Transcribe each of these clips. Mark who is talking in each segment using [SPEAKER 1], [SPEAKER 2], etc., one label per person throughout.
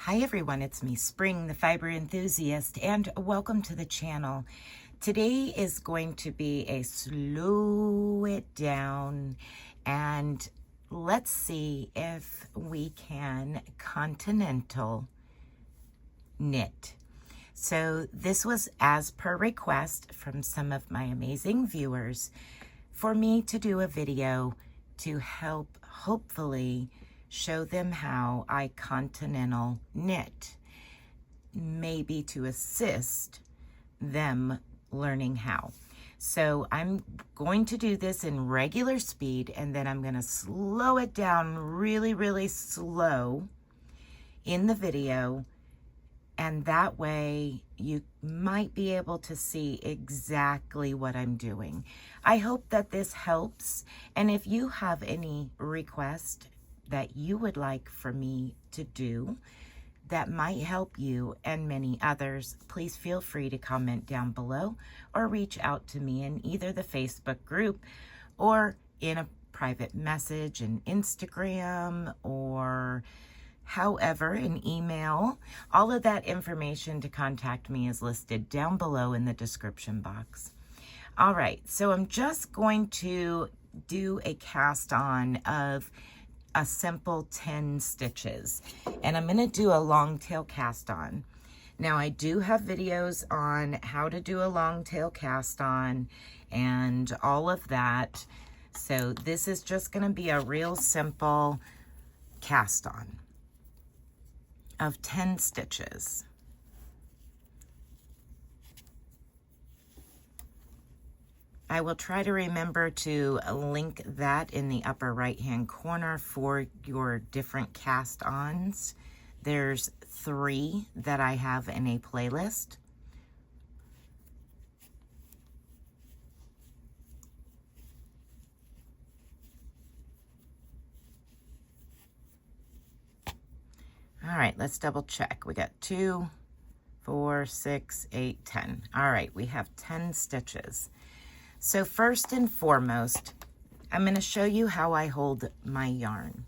[SPEAKER 1] Hi everyone, it's me, Spring, the fiber enthusiast, and welcome to the channel. Today is going to be a slow it down, and let's see if we can Continental knit. So this was as per request from some of my amazing viewers for me to do a video to help hopefully show them how I Continental knit, maybe to assist them learning how. So I'm going to do this in regular speed, and then I'm going to slow it down really slow in the video, and that way you might be able to see exactly what I'm doing. I hope that this helps, and if you have any requests that you would like for me to do that might help you and many others, please feel free to comment down below or reach out to me in either the Facebook group or in a private message in Instagram or however an email. All of that information to contact me is listed down below in the description box. All right, so I'm just going to do a cast on of a simple 10 stitches, and I'm going to do a long tail cast on. Now I do have videos on how to do a long tail cast on and all of that, so this is just going to be a real simple cast on of 10 stitches. I will try to remember to link that in the upper right hand corner for your different cast-ons. There's 3 that I have in a playlist. All right, let's double check. We got 2, 4, 6, 8, 10. All right, we have 10 stitches. So first and foremost, I'm going to show you how I hold my yarn.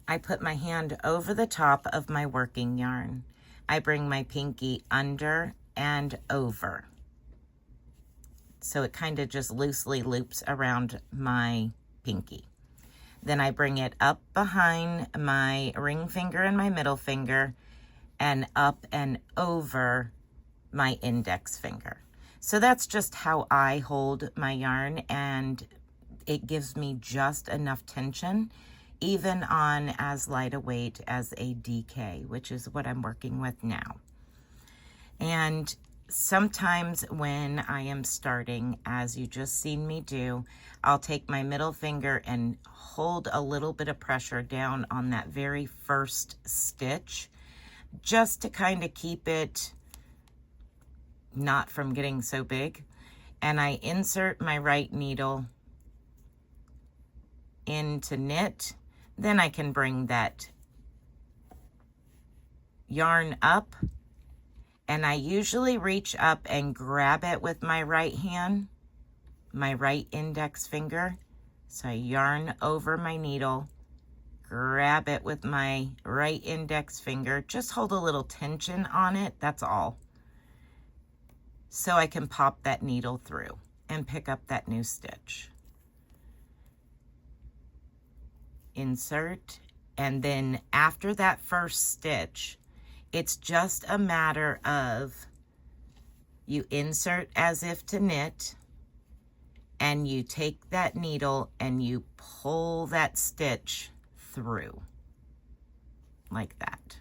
[SPEAKER 1] I put my hand over the top of my working yarn. I bring my pinky under and over. So it kind of just loosely loops around my pinky. Then I bring it up behind my ring finger and my middle finger and up and over my index finger. So that's just how I hold my yarn, and it gives me just enough tension, even on as light a weight as a DK, which is what I'm working with now. And sometimes when I am starting, as you just seen me do, I'll take my middle finger and hold a little bit of pressure down on that very first stitch, just to kind of keep it not from getting so big. And I insert my right needle into knit. Then I can bring that yarn up, and I usually reach up and grab it with my right hand, my right index finger. So I yarn over my needle, grab it with my right index finger, just hold a little tension on it, that's all. So I can pop that needle through and pick up that new stitch. Insert, and then after that first stitch, it's just a matter of you insert as if to knit, and you take that needle and you pull that stitch through like that.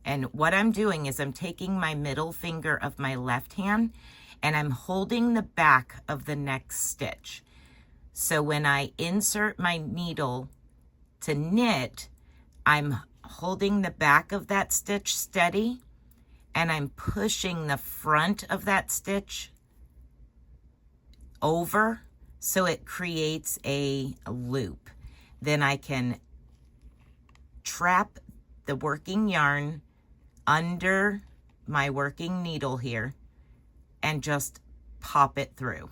[SPEAKER 1] And what I'm doing is I'm taking my middle finger of my left hand and I'm holding the back of the next stitch. So when I insert my needle to knit, I'm holding the back of that stitch steady, and I'm pushing the front of that stitch over so it creates a loop. Then I can trap the working yarn under my working needle here and just pop it through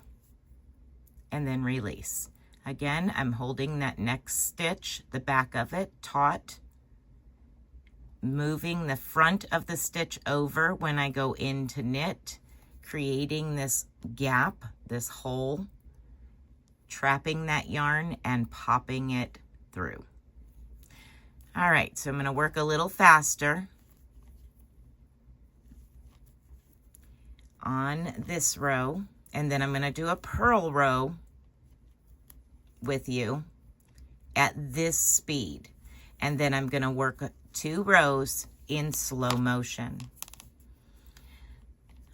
[SPEAKER 1] and then release. Again, I'm holding that next stitch, the back of it, taut, moving the front of the stitch over when I go in to knit, creating this gap, this hole, trapping that yarn and popping it through. All right, so I'm going to work a little faster on this row, and then I'm going to do a purl row with you at this speed, and then I'm going to work 2 rows in slow motion.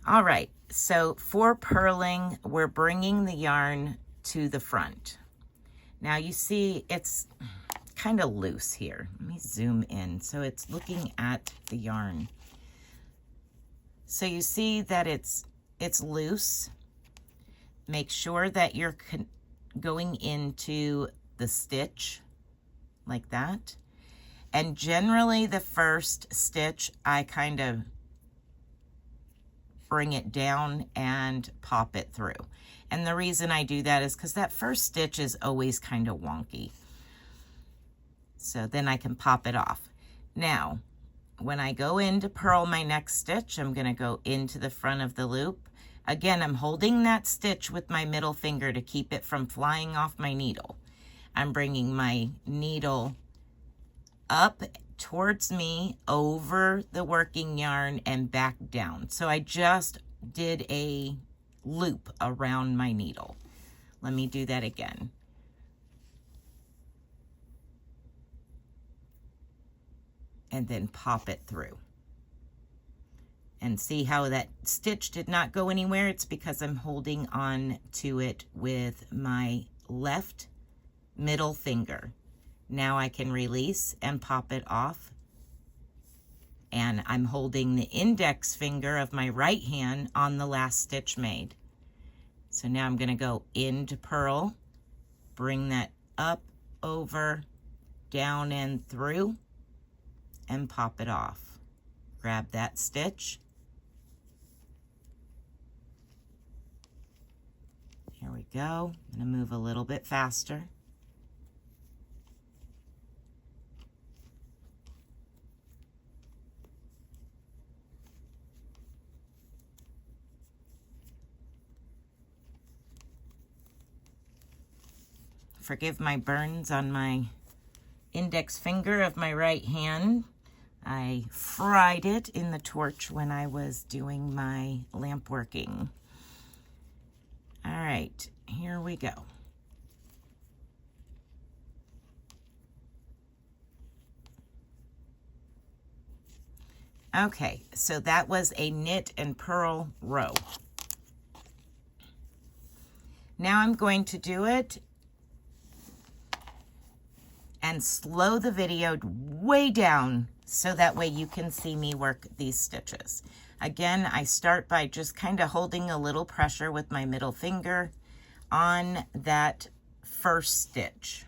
[SPEAKER 1] All right, so for purling, we're bringing the yarn to the front. Now you see it's kind of loose here. Let me zoom in so it's looking at the yarn. So you see that it's loose. Make sure that you're going into the stitch like that. And generally the first stitch, I kind of bring it down and pop it through. And the reason I do that is because that first stitch is always kind of wonky. So then I can pop it off. Now, when I go in to purl my next stitch, I'm going to go into the front of the loop. Again, I'm holding that stitch with my middle finger to keep it from flying off my needle. I'm bringing my needle up towards me over the working yarn and back down. So I just did a loop around my needle. Let me do that again. And then pop it through. And see how that stitch did not go anywhere? It's because I'm holding on to it with my left middle finger. Now I can release and pop it off. And I'm holding the index finger of my right hand on the last stitch made. So now I'm going to go into purl, bring that up, over, down and through, and pop it off. Grab that stitch. Here we go. I'm going to move a little bit faster. Forgive my burns on my index finger of my right hand. I fried it in the torch when I was doing my lamp working. All right, here we go. Okay, so that was a knit and purl row. Now I'm going to do it and slow the video way down so that way you can see me work these stitches. Again, I start by just kind of holding a little pressure with my middle finger on that first stitch.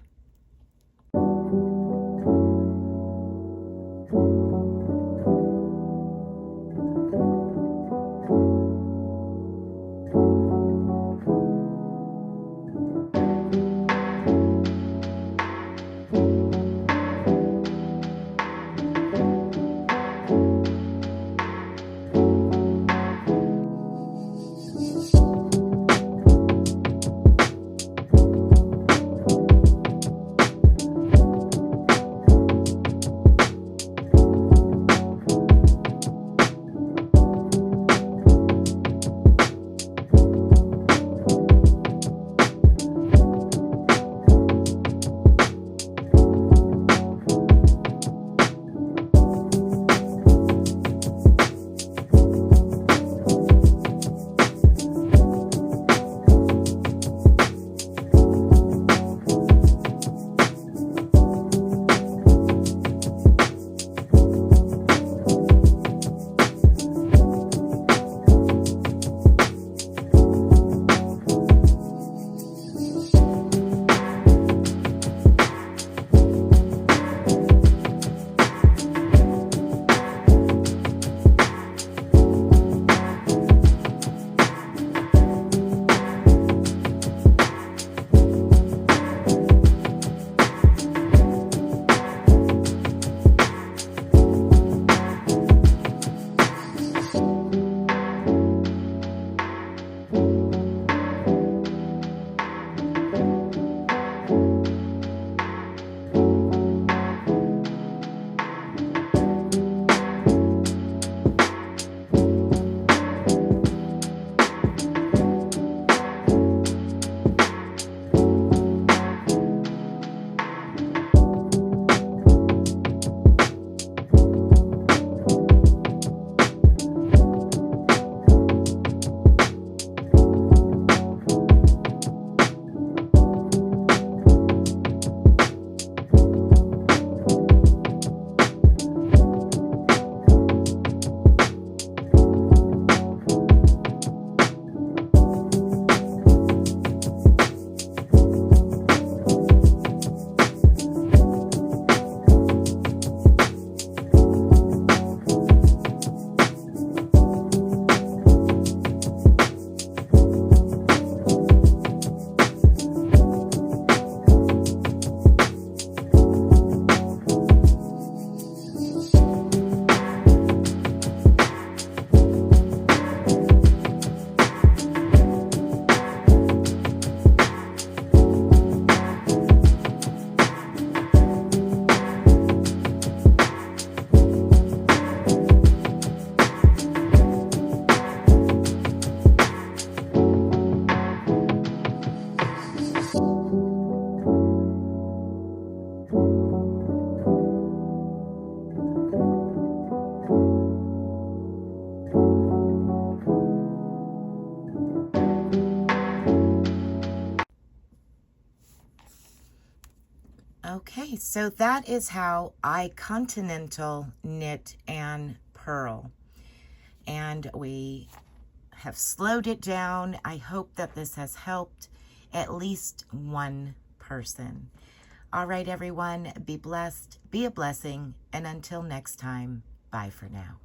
[SPEAKER 1] Okay, so that is how I Continental knit and purl. And we have slowed it down. I hope that this has helped at least one person. All right, everyone, be blessed, be a blessing, and until next time, bye for now.